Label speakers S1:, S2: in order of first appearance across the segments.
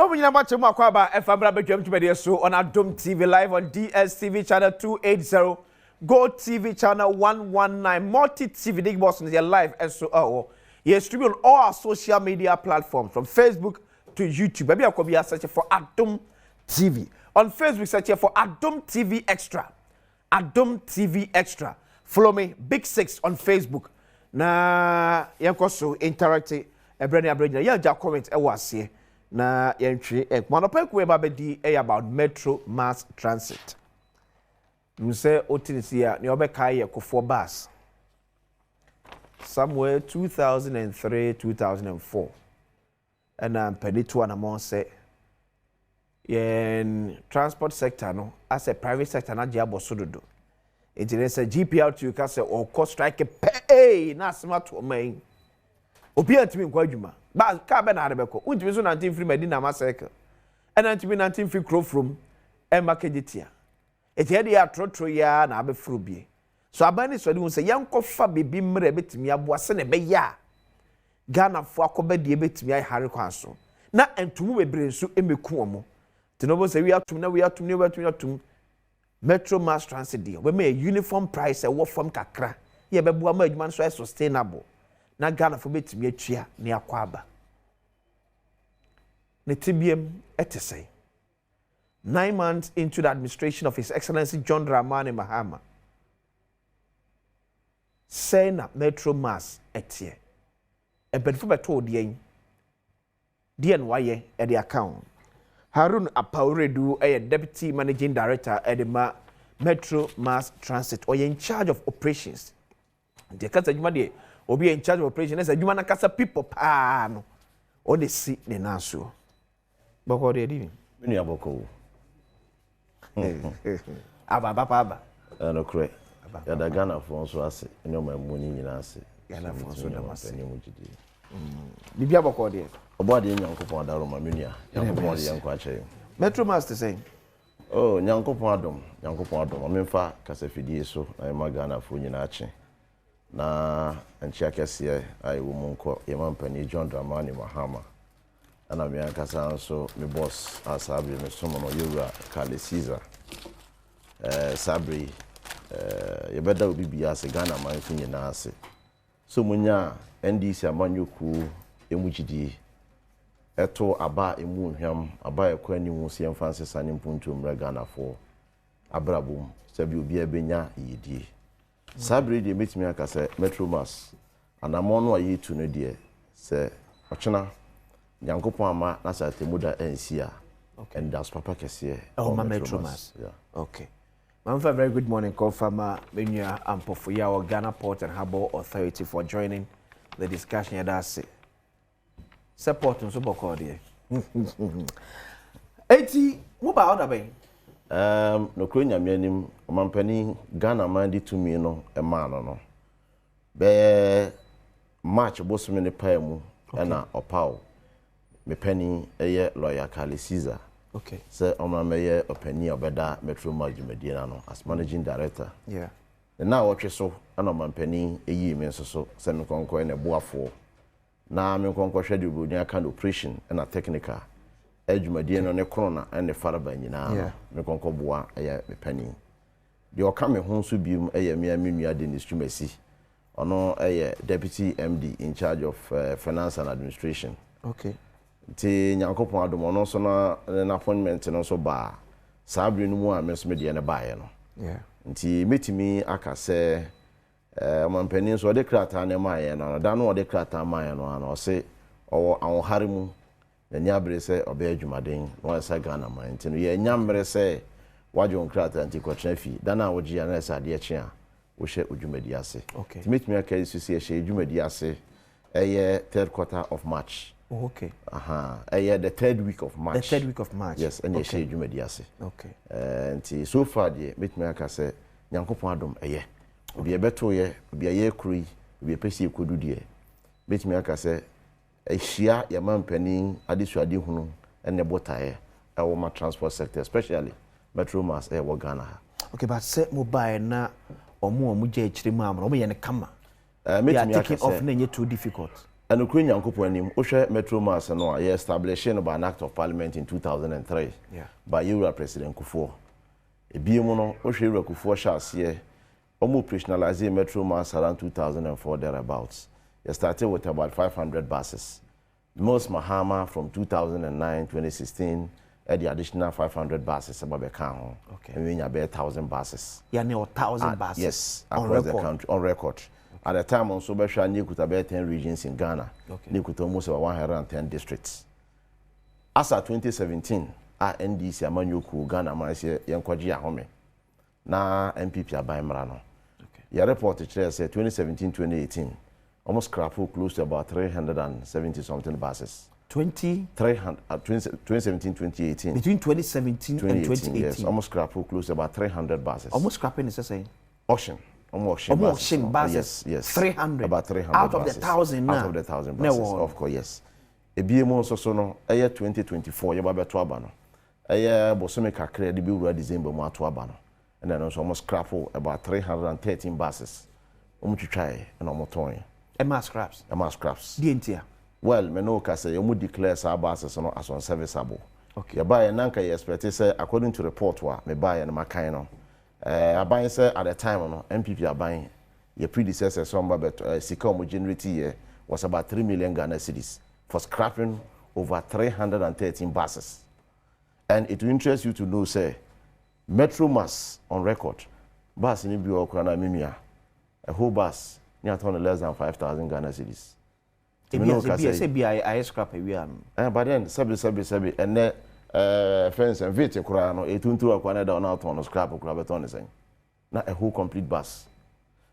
S1: Now we watch Makwaba Fabra Beckham so on Adom TV live on DSTV channel 280, Go TV channel 119, Multi TV Big Boss in your live and so you stream on all our social media platforms from Facebook to YouTube. Maybe I could be searching for Adom TV. On Facebook, search for Adom TV Extra. Adom TV Extra. Follow me, Big Six on Facebook. Na yankoso interactive ebrani abranya ya ja comment e wase na yentwe monopekwe ba bedi about Metro Mass Transit. Mse otinisia ne obeka ye kofo bus somewhere 2003-2004 and pedito na mon say yen transport sector no as a private sector na je abosododo. It is a GPR2 ka say or cost strike pay na asema to man. Obi antimi nkwa adwuma. Ba ka be na adebeko. Untimi so 19 free Medina ma cycle. And antimi 19 free crow from e marketia. It here dey atrotro ya na abefuru bie. So abani so dey won say yankofa bebi mre betimi aboa se na be ya. Ghana fo akoba die betimi ai hare kwan so. Na entumu bebre nso emeku omo. Tinobo say we atum na we atum Metro Mass Transit deal. We make a uniform price a work from kakra. Ye be bua ma adwuma so sustainable. Na Ghana for betimi atua ne akwaba. Ne tibiem etese. 9 months into the administration of His Excellency John Dramani Mahama. Say na Metro Mass etie. E bedfo beto de DNY e the account. Harun Apauredu, a Deputy Managing Director at the Metro Mass Transit, or in charge of operations. The Kasa Jumadi will be in charge of operations as a Jumana Kasa people pan or the seat the Nasu. But what are you doing?
S2: Miniaboko.
S1: Abba.
S2: No correct. The Ghana for also as no my money in us.
S1: Ghana for so damn.
S2: Bibia boko de. Obodi nyankopon adaroma menia. Nyankopon de yankwache.
S1: Metro Mass the same.
S2: Oh, nyankopon adom. Amemfa kasafidie so na ma Ghana fo nyina ache. Na anchia kese ai wo munko yemampani John Dramani Mahama. Ana me ankasa nso me boss asabi me somo no yura Kale Caesar. Sabri yebeda obi bia se Ghana man fo nyina ase. So munya NDC amanyoku emujidi eto aba emu hwam aba ekwani mu se mfanse sane mpuntu mra Ghana fo abrabum sabi obi abenya yidie sabre de metimi aka se Metro Mass anamo no ayetu no de se ochena nyankopon ama na sa temuda ensia and that's papa kese
S1: Metro Mass. Yeah. Okay. Manfa, very good morning, Confirmer Benua Ampofo ya Ghana Port and Harbour Authority for joining the discussion. That's it. Support and super cordial. 80 mobile order bay.
S2: No Konya meaning Mampani Ghana mandi to me no a man no. Be March boss many paemu and a pow. Me penny a year lawyer Kale Caesar.
S1: Okay.
S2: So Mayor Openi Obeda Metro Mediano as managing director.
S1: Yeah.
S2: And now what you saw, and Mampani a year means so semi conco and a boa for. Now I'm conco schedule with a kind of operation and a technical. Mediano ne corona and the father by now. Me conco boa a penny. The coming home should be a mere miniad in this or no a deputy MD in charge of finance and administration.
S1: Okay.
S2: Ti nyankopon adom no so na appointment no so ba sabre no mu a meso media ne baaye no
S1: yeah
S2: nti metimi aka se mampani so de krata ne maaye no da no de krata maaye no na o se owo anwohare mu na nyabre se obe adwumaden no sa Ghana man nti no ye nyambre se wajon krata nti kwatena fi da na wogia na sa de eche a wo hye odwumadi ase
S1: okay
S2: nti metimi aka su se hye odwumadi ase third quarter of March.
S1: Oh, okay.
S2: The third week of March.
S1: The third week of March.
S2: Yes, and okay. Jumediase.
S1: Okay.
S2: And so far, the Mitmaka say, Yankopon Adom, be a better year, be a year cree, be a PC could do dear. Mitmaka say, a share your man penny, Adiswadi Hunu, and the botae, our transport sector, especially Metro Mass, Ghana. Okay,
S1: but set mobile na or more Muja Chrimam, or me and a camera. Taking off too difficult.
S2: And Ukraine Yankoponim, Osha Metro Mass and no, establishing by an act of parliament in 2003 by Euro President Kufuor. A Biomono, Osha Euro Kufuor shall see operationalizing Metro Mass around 2004 thereabouts. It started with about 500 buses. Most Mahama from 2009, 2016, at the additional 500 buses about the count. Okay. And we have 1,000 buses.
S3: Yeah, 1,000 buses.
S2: Yes, across the country on record. At the time, on Sobesha, you could have 10 regions in Ghana. Okay. You could almost have 110 districts. As of 2017, at NDC, Amanyuku, Ghana, Malaysia, Yankwaji, Home. Now, MPP are by Marano. Okay. Your report says 2017-2018, almost close to about 370 something buses. 2017-2018.
S3: Between 2017 and 2018.
S2: Yes, almost close to about 300 buses.
S3: Almost scrapping is the same.
S2: Auction.
S3: Auction buses.
S2: Yes.
S3: 300.
S2: About 300
S3: out
S2: buses.
S3: Of the 1,000 now.
S2: Out of the 1,000 buses, of course, yes. A BMO so no, a year 2024, you have to abano. A year Bosome Kakre, the Bill December more to abano. And then also almost about 313 buses. To try and almost toy.
S3: A mass scraps.
S2: The
S3: entire.
S2: Well, Menoka say you would declare our buses as unserviceable. Okay. You buy a nanka, you expect say according to report, me buy and Macano. I buy say at the time, MPP are buying your predecessor, somebody but Sikomo generity was about 3 million Ghana cedis for scrapping over 313 buses. And it will interest you to know, say, Metro Mass on record, bus in Ibu Okwana Mimia, a whole bus near less than 5,000 Ghana cedis.
S3: I scrap a year.
S2: But then, Sabi, and then fence and Vita Kurano, a tuntu Akwana down out on a scrap of Clabaton. Not a whole complete bus.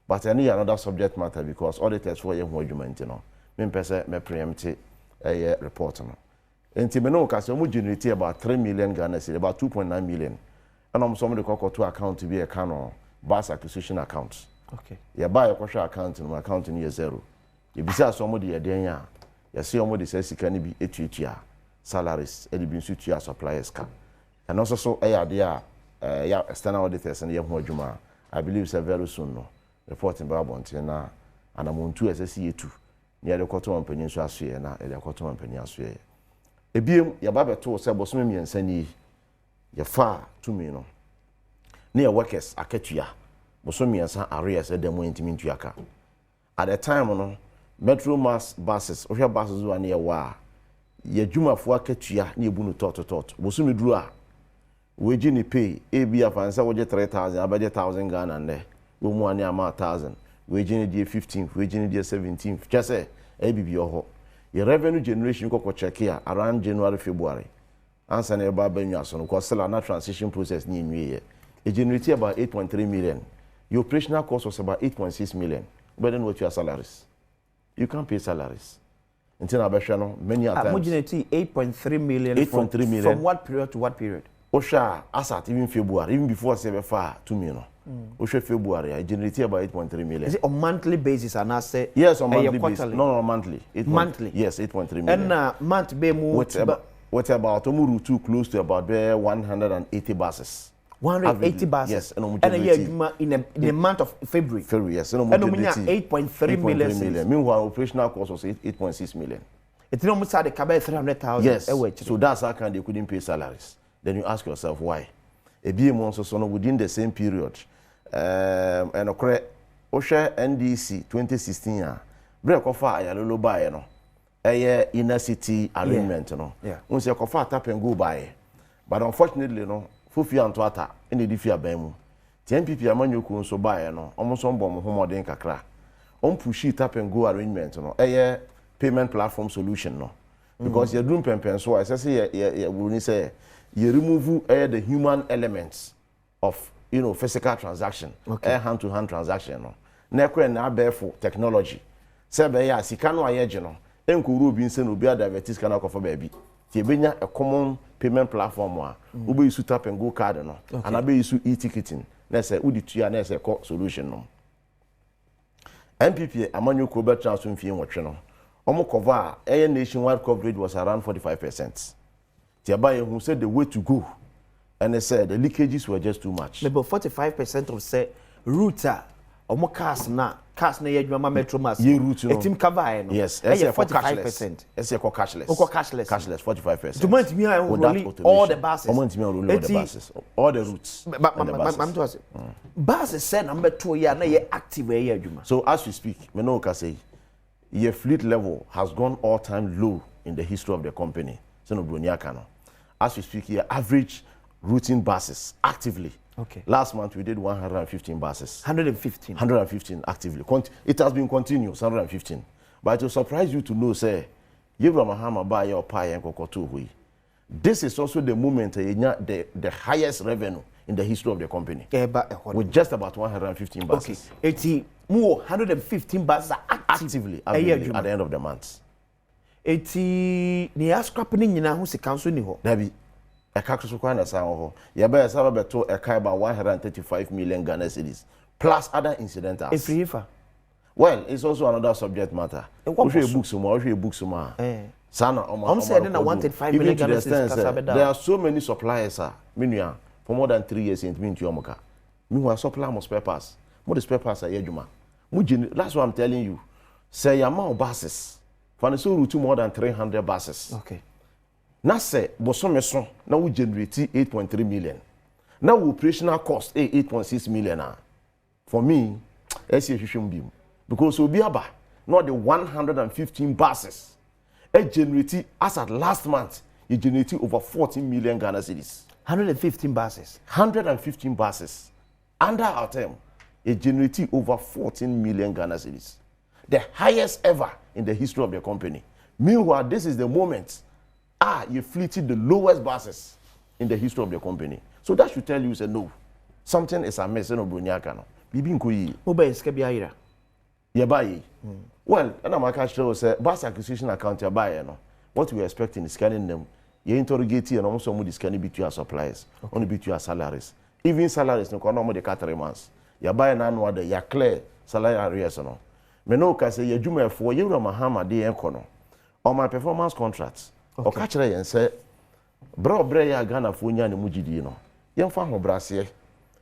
S2: But I need another subject matter because auditors were your monument, you know. Mpensenpensenmu me preempt a report. And Timeno Casamu generate about 3 million Ghana cedis, about 2.9 million. And I'm somebody called to account to be a canon bus acquisition account. Okay. You buy a kosher account in my account in year 0. You besides somebody a day, you see somebody says you can be 8 year salaries, and be suit your suppliers. And also, so a idea, external auditors and young Juma, I believe, it's very soon. No, reporting Babontina, and I'm on 2 SSE2 near the Cotton Peninsula, and the Cotton Peninsula. A beam, your Baba told Sabosumi and Seni, you're far to me, no. Near workers, I catch ya, Bosumi and San Arias at the Mointimin Yaka. At the time, no. Metro Mass buses, or your buses were near Wa. Ye Juma for Ketia, near Bunu Tot. Bosumi Drua. We Jenny pay, ABF and Sawaja 3,000, about 1,000 Ghana and there. We more near 1,000. We Jenny dear 15th, we Jenny dear 17th. Just say, ABB your your revenue generation go check here around January, February. Answer nearby Benyason, because still another transition process near New Year. It generated about 8.3 million. Your operational cost was about 8.6 million. Better than what your salaries. You can't pay salaries. Until Abashano, many times.
S3: 8.3 million.
S2: 8.3 million.
S3: From what period to what period?
S2: Osha, as at even February, even before 2 million. Osha February, I generated about 8.3 million.
S3: Is it on monthly basis and I say?
S2: Yes, on monthly basis. No, monthly.
S3: Monthly?
S2: Yes, 8.3 million.
S3: And month be moved.
S2: What about Omuru too close to about 180 buses?
S3: 180 buses.
S2: Yes,
S3: and a year in a month of February.
S2: February, yes.
S3: And 8.3 million.
S2: Meanwhile, operational cost was 8.6 million.
S3: It's almost had a cabin 300,000.
S2: Yes. So that's how come they couldn't pay salaries. Then you ask yourself why. A BM also within the same period. And okay, Osha NDC 2016. Break off a yellow buy, no. A inner city arrangement, no. Yeah. Once you could tap and go by. But unfortunately, no. Fufi Antoata in the Diffia Bemu. The MPP Amanyuku so buy no, almost on bomb home den kakra. On push it up and go arrangement no, a payment platform solution no. Because you're doing Mpensenpensenmu, so I say you say you remove the human elements of physical transaction, hand to hand transaction no. Nekwe na for technology. Say be ya sika no ayeje no. Enkuru obi nse no obi advertise kana kofa baby. Tiebenya a common payment platform wa ube use tap and go card no and abe use e-ticketing na say udi tua na say solution no MPP Amanyuku be transfer mfie nwotwe no omo cover a nationwide coverage was around 45%. Tiaba who said the way to go and they said the leakages were just too much.
S3: Maybe 45% of say router omo cars na ye adwuma metro mass
S2: ye route no
S3: etim cover no
S2: yes
S3: 45%.
S2: ese ko cashless
S3: Oko cashless
S2: 45%.
S3: to month me all the buses
S2: month me all the buses all the routes
S3: I'm to say buses say number 2 year na ye active ye adwuma.
S2: So as we speak me no ka say your fleet level has gone all time low in the history of the company. So no broniaka no. As we speak here, average routine buses actively.
S3: Okay.
S2: Last month we did 115 buses.
S3: 115.
S2: 115 actively. It has been continuous, 115. But it will surprise you to know, say, Mahama buy your pie and kokoto hui. This is also the moment the highest revenue in the history of the company. With just about 115 buses.
S3: Okay. 80 more 115 buses are
S2: actively at the end of the month.
S3: 80 ni scrapping nyina ho se council ni ho.
S2: Dabi a kakso kwa na san ho. Ye ba yasa ba beto e kai ba 135 million Ghana cedis plus other incidentals.
S3: Efrifa.
S2: Well, it's also another subject matter. We should book some. Sana
S3: say na 135 million Ghana cedis.
S2: There are so many suppliers minua for more than 3 years in Mintu Omoka. Meanwhile, supply more spare parts. More spare parts are yeduma. That's what I'm telling you. Say amount buses. For so route more than 300 buses.
S3: Okay.
S2: Now say bosomeso now we generate 8.3 million. Now operational cost 8.6 million. For me, it's a shouldn't be because we be about not the 115 buses. It generated as at last month, it generated over 14 million Ghana cedis.
S3: 115 buses.
S2: 115 buses. Under our term, it generated over 14 million Ghana cedis. The highest ever in the history of the company. Meanwhile, this is the moment you fleeted the lowest buses in the history of the company. So that should tell you, say no, something is amiss in Obroniaka. Bibi nkoyi.
S3: Oba eske bia ira.
S2: Ye buy. Well, and I'm catch say bus acquisition account you buy no. What we expecting is scanning them. You interrogate and also some scanning between your suppliers, only between your salaries. Even salaries no kono mo de 4 months. You buy na no de ya clear salary arrears no. Me no ka say adwuma for you Mahama de enko no. On my performance contracts. O ka kire yen say bro ya Ghana fo nya ne mugidi no. Yen fa ho brase.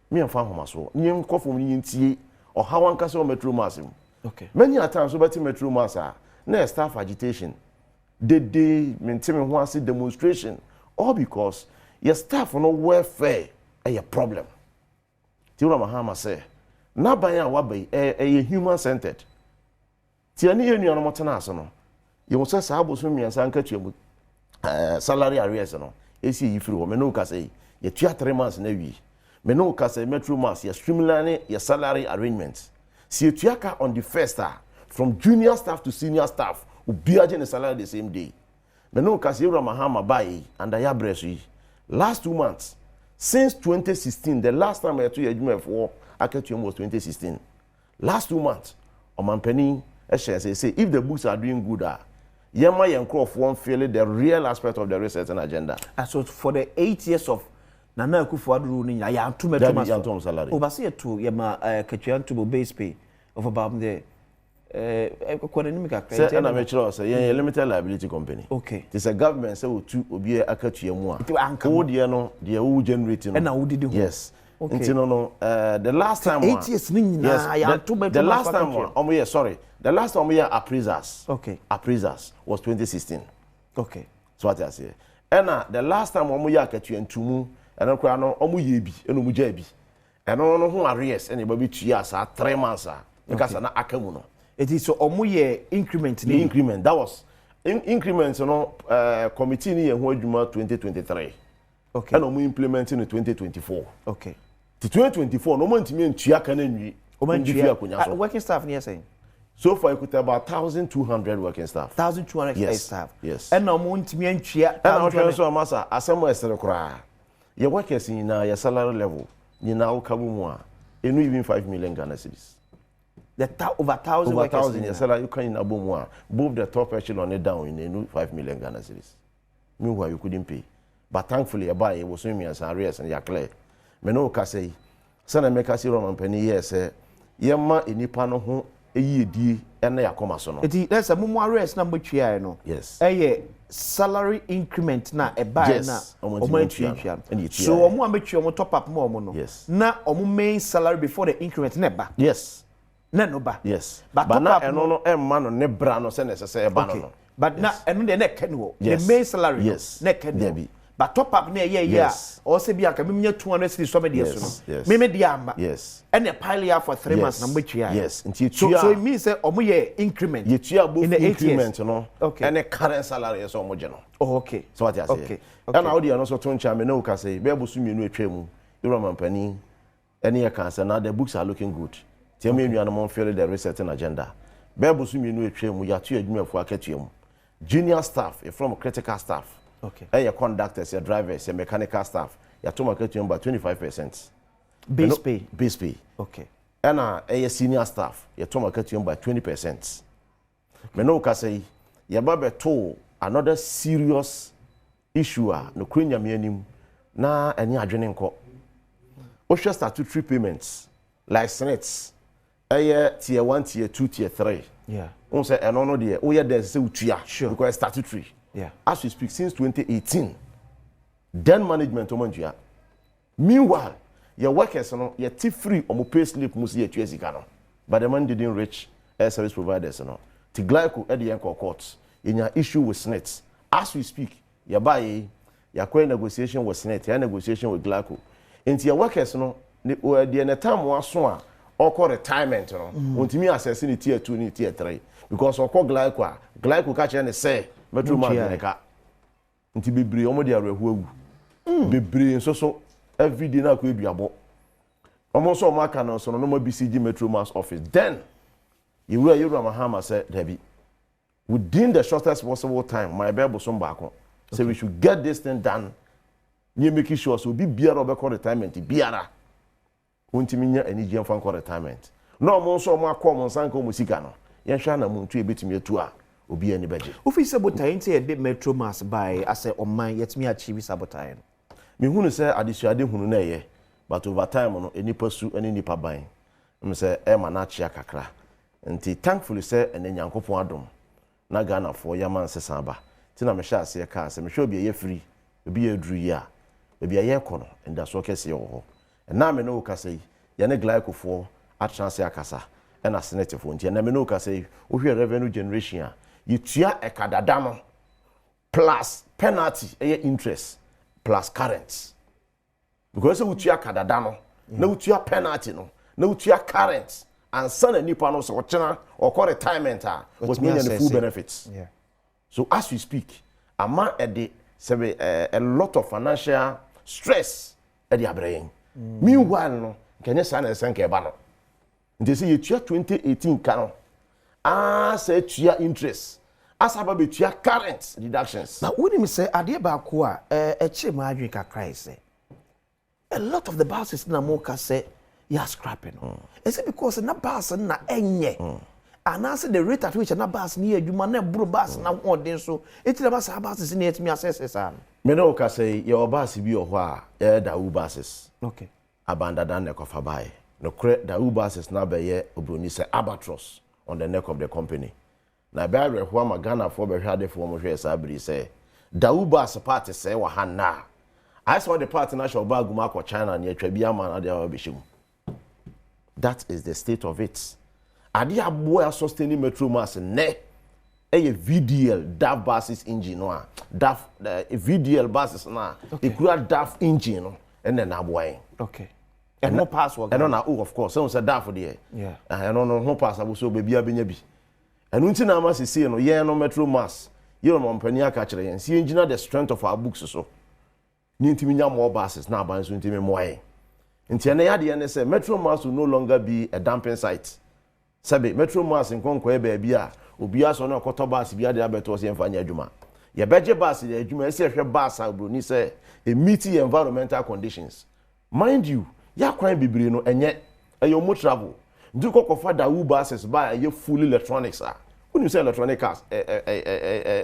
S2: Me yen fa ho maso. Yen kofo yin tie o hawan ka say o metro masim.
S3: Okay.
S2: Many a times over metro massa na staff agitation. They maintain one demonstration all because your staff no welfare a problem. Tiura Mahama say na banya wabai a human centered. Tiani yenu no motana so no. You must say sabo so miansa nka tuamu salary arrears no. Esi yifiri wo me no ka say ye tua 3 months na wi. Me no ka say metro mass ye streamline your salary arrangements. Si etuaka on the first from junior staff to senior staff ubiaje ne salary the same day. Me no ka say Mahama buy and ya bresu. Last 2 months since 2016, the last time I took a for Aketuam was 2016. Last 2 months, Omanpeni say if the books are doing good, Yama Yankrof won't feel the real aspect of the research and agenda.
S3: So for the 8 years of Nana Akufo-Addo ruling, I am too much
S2: salary.
S3: Oversee to Yama Kechian to base pay of about the
S2: say and I'm sure say limited liability company.
S3: Okay.
S2: It's a government say to obi Aketuam. Who dey no dey who generate no.
S3: And now did
S2: yes. Okay. The last time
S3: 8 years
S2: the last time sorry. The last time we are appraisers.
S3: Okay.
S2: Appraisers was 2016.
S3: Okay.
S2: So what I say. And the last time we are Aketuam tumu and no no omo ye bi eno mu ja bi. And no ho arrears and e be 2 years 3 months because na akamu no.
S3: It is so omuye increment.
S2: The increment that was increment committee ni ho adwuma 2023.
S3: Okay.
S2: And omu implementing in 2024.
S3: Okay.
S2: To 2024 no man ntimi ntua ka na nwi.
S3: Working staff near saying.
S2: So far, you could have about 1,200 working staff.
S3: 1,200 staff.
S2: Yes.
S3: And no more ntimi ntua.
S2: And I'm sure so massa asemo esere kra. Your workers in your salary level, you now kabu enu even 5 million Ghana cedis.
S3: Over 1,000
S2: over 1,000 your salary you can in abomwa. Move the top echelon it down in enu 5 million Ghana cedis. Meanwhile, you couldn't pay. But thankfully, you buy it was swimming and arrears and you're clear. Me no ka say, sana make us Roman penny yes, yema enipa no ho eyedi ena yakoma so no.
S3: That's a mumu arrears number 3 no.
S2: Yes.
S3: Salary increment na e buy na
S2: omo
S3: so omo amechi omo top up more no.
S2: Yes.
S3: Na omo main salary before the increment never.
S2: Yes.
S3: na no ba
S2: yes
S3: but
S2: na eno no emma no ne bra no se necessary ba no
S3: but na eno de na ken wo the main salary na ken wo but top up na ye or say bi aka memnya 200 cedis so me dey so no me dey amba
S2: yes
S3: and a pile ya for 3 months na mbetwa
S2: yes
S3: so it means say omo ye increment
S2: ye tua both increment no and a current salary so omo je no
S3: okay
S2: so what you say and how dey no so to ncha me no ka say be bosu mienu atwa mu Roman Penny any cancer now the books are looking good tell me you are not feel the resetting agenda be bosu mienu atwa mu ya to adwumafo akatua mu junior staff from critical staff
S3: okay
S2: and your conductors, your drivers, your mechanical staff, your to market you by 25%. Base pay.
S3: Okay.
S2: And your senior staff, your to market you by 20%. Me no ka say your babe to another serious issue no kwenya me anim na any adwene nko. O share statutory payments like senates. Tier 1, tier 2, tier 3.
S3: Yeah.
S2: On say eno no de o ye there say utua because statutory.
S3: Yeah.
S2: As we speak, since 2018, then management omanjia. Meanwhile, your workers no your tip free or pay slip must ye tuesika. But the man didn't reach air service providers no. To Glyco at the Yanko courts in your issue with SNET. As we speak, your buy your negotiation with SNET, your negotiation with Glyco. Into your workers no the time was so or call retirement no. Untimi assessing the tier 2 and tier 3 because or call Glyco catch and say Metro Manka. Nti bebre omo de arehu awu. Bebre so every day na ko eduabo. Omo so omo aka no so no mo BCG Metro Mass office. Then you Mahama said Debbie within the shortest possible time my Bible some back on. So we should get this thing done. You make sure so be biara obekọ retirement biara. Untimi nya ani gye fan retirement. No omo so omo akọ omo sanka omo sika no. Yen hwa na muntu ebetimi atu a obi ani beje
S3: ofi sabotage nti e de Metro Mass by as a oman yetimi achieve sabotage
S2: me hunu se adesuade hunu na ye but over time no enipa su ani nipa ban me se e ma na chia kakra nti thankfully se ene nyankopon adom na Ghana for yaman sesa ba ti na me hya ase ka se me hwe obi ye free obi ye duru ya obi ye kono nda so kese ye ho na me no ka sei ye ne Glyco for atchance akasa and a senator for nti na me no ka sei wo hwe revenue generation a yitua ekadada no plus penalty interest plus current because we tua kadada no na we tua penalty no na we tua current and son and nipa no so chena or call retirement was meaning the full benefits so as we speak ama e a lot of financial stress e dey abrayin meanwhile no kenya sana esenke ba no nti say yitua 2018 ka no say tua interest as about be tua current deductions
S3: now when me say ade ba ko a che ma adwe kakra say a lot of the buses na mo ka say ya scrapping is it because na bus na enye and as the rate at which na bus ni adwuma na bro bus na odin so eti na bus buses ni etimi access am
S2: me no ka say your bus bi o ho a da buses
S3: okay
S2: abandoned na kofa bai no cre da buses na be ye obroni say albatross on the neck of the company. Na be arehwa magana for be hwade for mo hwe sabri say Daubas party say wa hana. I saw the party national bag go China near Trebia man ade abeshim. That is the state of it. Ade aboa sustaining Metro Mass ne VDL DAF buses engine no DAF VDL buses na e kura DAF engine no and then aboa.
S3: Okay. And no password.
S2: And no of course. So say DAF there.
S3: Yeah.
S2: And no pass abuso baby abenya bi. And unti na ma sisi no ye no Metro Mass. Ye no mpani aka kire yen. Si engineer the strength of our books so. Ni ntimi nya more buses na aban so ntimi moye. Nti ene ya de ne say Metro Mass will no longer be a dumping site. Sabe Metro Mass nkonko e ba bia obi aso na okoto bus bia de abeto se mfanya adwuma. Ye beje bus de adwuma ese hwe bus abroni say e meet environmental conditions. Mind you, ya kwan bibiri no enye ayo travel. Ndu kokofa da buses ba aye fully electronics when you say electronic cars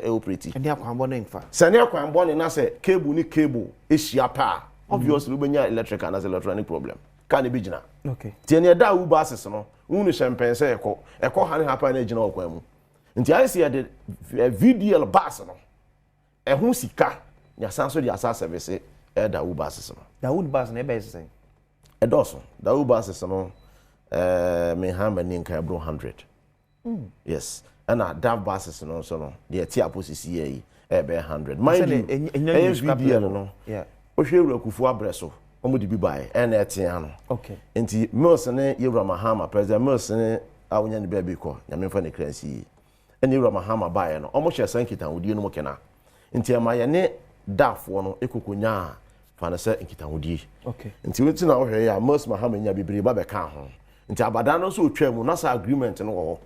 S2: operate
S3: and ya kwan bo na mfa
S2: se ne kwan bo na say cable ni cable e hia pa obviously we benya electrical as electronic problem can e bigina
S3: okay
S2: tie ne da buses no unu Mpensenpensenmu ekọ han hapa na gina okwan mu nti I see the VDL bus no ehun sika nya sanso di asa service da buses no
S3: da bus na e be say
S2: edoso da buses no me hammer nin ka bro 100 yes and that buses no so no the tia posisi yi be 100 mind you video no
S3: yeah
S2: o hwe kufu abreso omo de bi bae e na etia no
S3: okay
S2: enti Mills ne Yewura Mahama president Mills ne awonya ne ba bi ko nyame fa ne kransi ene Yewura Mahama bae no omo hye sankita wodie no mo kena enti ma ye ne dafo no ekokonya fa na se nkita wodie
S3: okay
S2: enti wetin na wo hwe ya Mills Mahama nya bibiri ba be ka ho enti abada no so otwa mu na sa agreement no wo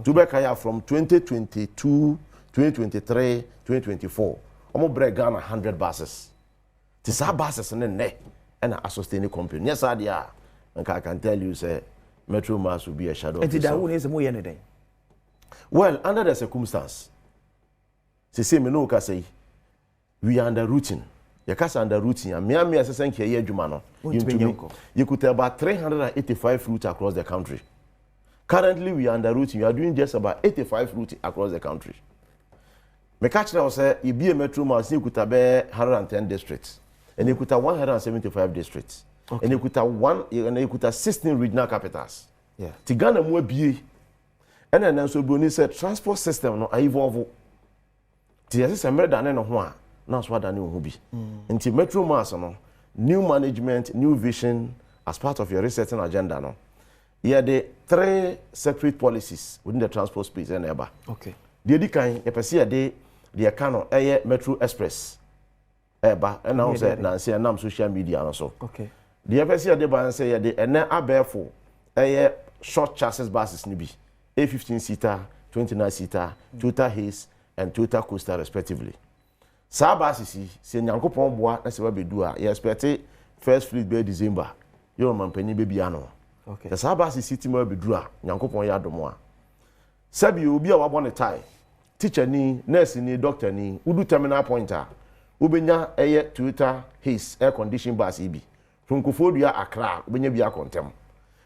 S2: to be kaya from 2022 2023 2024 omo break Ghana 100 buses ti sa buses ne and a sustaining company yes adia and I can tell you say Metro Mass will be a shadow
S3: and that one is more anything
S2: well under the circumstance say me no ka say we are under routine you can under routine and me assessing here adwuma no you could have about 385 routes across the country. Currently we are under routine. We are doing just about 85 routes across the country. Me catch now say you be a Metro Mass you could have 110 districts and you could have 175 districts and you could have 16 regional capitals.
S3: Yeah.
S2: Tigana mo bie and then so boni say transport system no evolve. Ti yesi semre dane no ho a na so dane ho bi. Nti Metro Mass no new management, new vision as part of your resetting agenda no. Yeah, the 3 separate policies within the transport space and ever.
S3: Okay.
S2: The edikan you perceive the Kano Metro Express. Eba and now say na say na social media and so.
S3: Okay.
S2: The perceive the ban say the ene abefo short chassis buses ni bi. A15 seater, 29 seater, Toyota Hiace and Toyota Coaster respectively. Sa buses say Nyankopon boa na se we bedu a you expect first fleet by December. Your man penny baby ano.
S3: Okay.
S2: The Sabas is city more bedura, Yankopon Yadomoa. Sabi will be a wabon tie. Teacher ni, nurse ni, doctor ni, udu terminal pointer. Ubenya air Toyota Hiace air conditioned bus EB. From Kufodia Accra, Ubenya Bia Contem.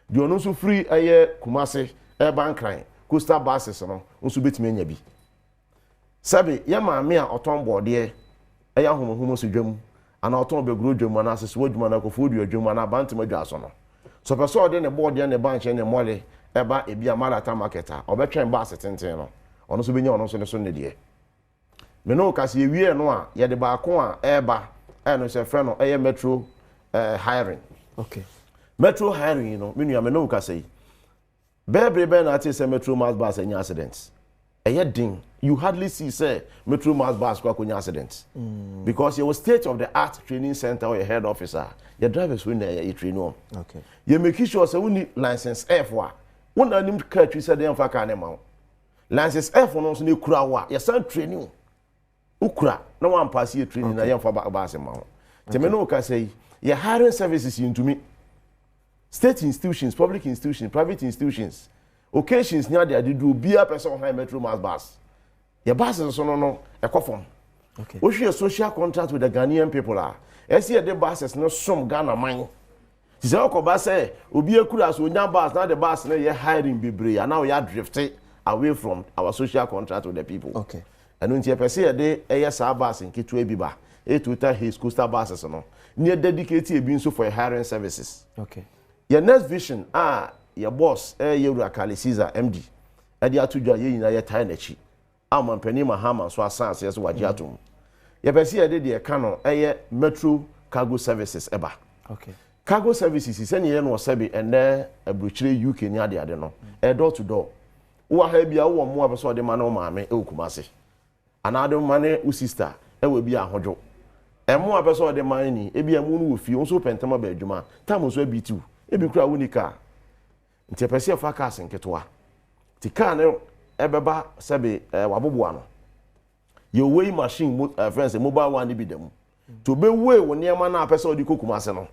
S2: The onusu free air Kumasi, air bankline, coaster buses on, unsubit menyabi. Sabi, Yama mea autumn board ye, air homo sujum, and autumn be grudgum manasis woodman Kufodia Jumana Bantima Jasono. So person dey na board dey na bank na mole eba ebi amalata marketer obetwen ba setenten no ono so benya ono so ne so ne de me no ka se ewie no a ye de ba ko a eba no se frɛ no metro hiring.
S3: Okay.
S2: Metro hiring no me nua me no ka se bebre na ati se Metro Mass bus any accidents din you hardly see say Metro Mass bus kwa konya accidents because your state of the art training center or your head officer your drivers when they train on.
S3: Okay.
S2: You make sure say we need license F wa one anim car twi say dem fa ka ne ma license F no so ne kura wa your san training ukura na wan pass your training na yem fa ba ase ma te me no ka say your hiring services into me state institutions, public institutions, private institutions occasions near there do be a person high Metro Mass bus your bus is so no e form.
S3: Okay.
S2: We share social contract with the Ghanaian people are see the buses no some Ghana man. Ti say okoba say obi ekura so nya bus na the bus na ye hiring bebre and now we are drifting away from our social contract with the people.
S3: Okay.
S2: And when you say dey sa bus in Kitu Ebiba Toyota Hiace coaster buses no near dedicate e bi so for hiring services.
S3: Okay.
S2: Your next vision your boss Yewura Caesar MD e dey atudwa ye nyina ye tie na chi amampani Mahama so asanse so waje atom. You perceive the Kano Metro Cargo Services eba.
S3: Okay.
S2: Cargo services is any no sebi and there a bruchire UK nya de ade no. Door to door. Wo ha bia wo mo abeso de ma no maame e Kumase. Another mane u sister e we bia hodwo. E mo abeso de man ni e bia mu no wo fie nso pentama ba adwuma. Tam so abitu. E bi kura unika. Nti perceive fa cars nketoa. Ti car no e beba sebi waboboa no. Your weighing machine friends a mobile one be them to be weigh when near man a person di Kumase no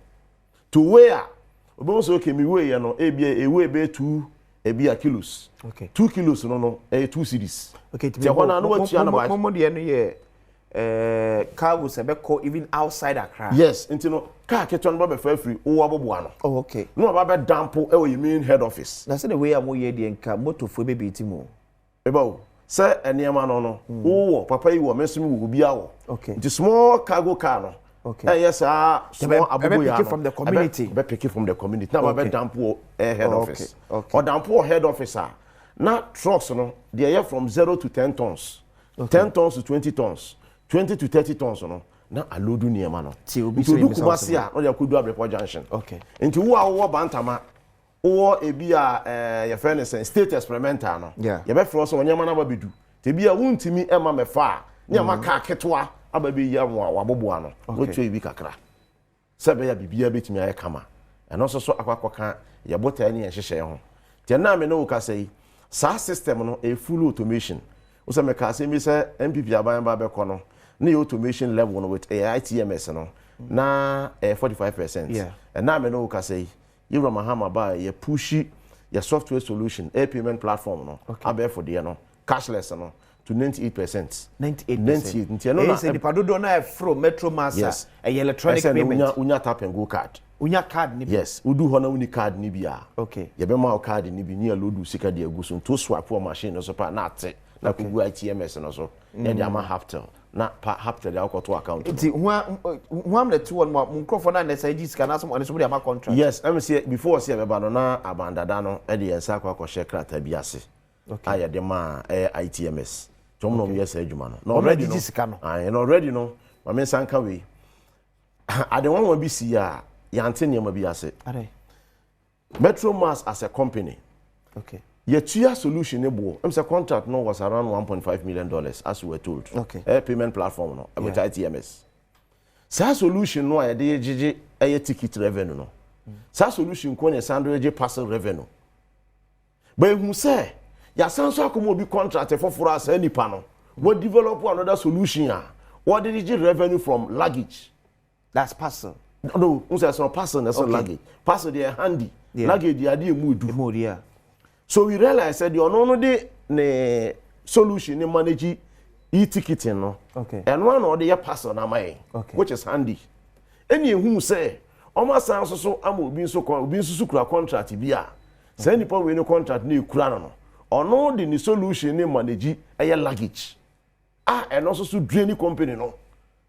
S2: to weigh obi so okay me weigh no e weigh be 2 kilos.
S3: Okay.
S2: 2 kilos no 2 series.
S3: Okay,
S2: te hona no watua na ba
S3: mo de no ye car will be call even outside Accra.
S2: Yes, into no car keto no ba fa free o aboboa no.
S3: Oh, okay.
S2: No ba be dampo e your main head office.
S3: Na say the way am ye de nka motor fo be bitimo.
S2: Eba say eniema no wo papa yi wo mesumi wo bia wo.
S3: Okay.
S2: The small cargo car no
S3: Okay.
S2: Yes, small
S3: pick from the community.
S2: Be pick from the community. Now be dampo head office.
S3: Okay.
S2: Or dampo head officer. Now trucks no, they are from 0 to 10 tons. 10 tons to 20 tons. 20 to 30 tons no. Na alodu niema no. Into do Kumasi a no dey kodu Abreport junction.
S3: Okay.
S2: Into wo bantama wo ebi a your friend is state experimental no.
S3: Yeah.
S2: You be fro so onyema na ba bedu. Te bia wuntimi ema mefa. Niema ka ketwa aba be ya wabobo ano. Wo twa ebi kakra. Sebe ya bibia betimi aye kama. Eno so akwakoka ye bota ni ehhehye ho. Te na me no wo ka sei. Sa system no e full automation. Wo se me ka sei mi se MPP aban ba be kono. Na automation level no with AITMS no na 45%.
S3: Yeah.
S2: And now me know ka say you Mahama ba ye pushy your software solution a payment platform no abe for there no cashless no to 98%. 98%. Nti no na
S3: say the padodo na from Metro Master a electronic payment.
S2: Unya tap and go card.
S3: Unya card ni.
S2: Yes, udu ho na uni card ni bia.
S3: Okay.
S2: Ye be ma card ni bi ni load sika de aguso to swap for machine no so pa na ate na kugu ITMS no so. Na dia ma haftel. Na haftel ya ko to account.
S3: Nti hu am the two one mo microphone na SIG scan na so mo dey ma contract.
S2: Yes, let me see before see be ba no na abandada no e de yensa kwa share krata bi ase. Okay. Aye de ma ITMS. Tom no yes adwuma no. No already no. Aye no already no. Ma me sanka we. Ade one bi si ya yante niam bi ase.
S3: Ade.
S2: Metro Mass as a company.
S3: Okay.
S2: Your solution ebo. The contract no was around $1.5 million as we were told.
S3: Okay.
S2: A payment platform no with ITMS. Sa solution no e dey gigi a ticket revenue no. Sa solution ko ne sandwich parcel revenue. But who say ya sanso akomo bi contract for us any no. We develop another solution ya. What did you revenue from luggage?
S3: That's parcel.
S2: No, who say so parcel that's not luggage. Parcel they are handy.
S3: Yeah.
S2: Luggage they are dey mudu.
S3: Mood, yeah.
S2: So we realized that the no the solution in manage e-ticketing no.
S3: Okay.
S2: And one or the parcel na mai.
S3: Okay.
S2: Which is handy. Any who say almost so am obi so kura contract bia. Say nipa we no contract na ekura no. Ono the solution in manage aye luggage. And also so drain company no.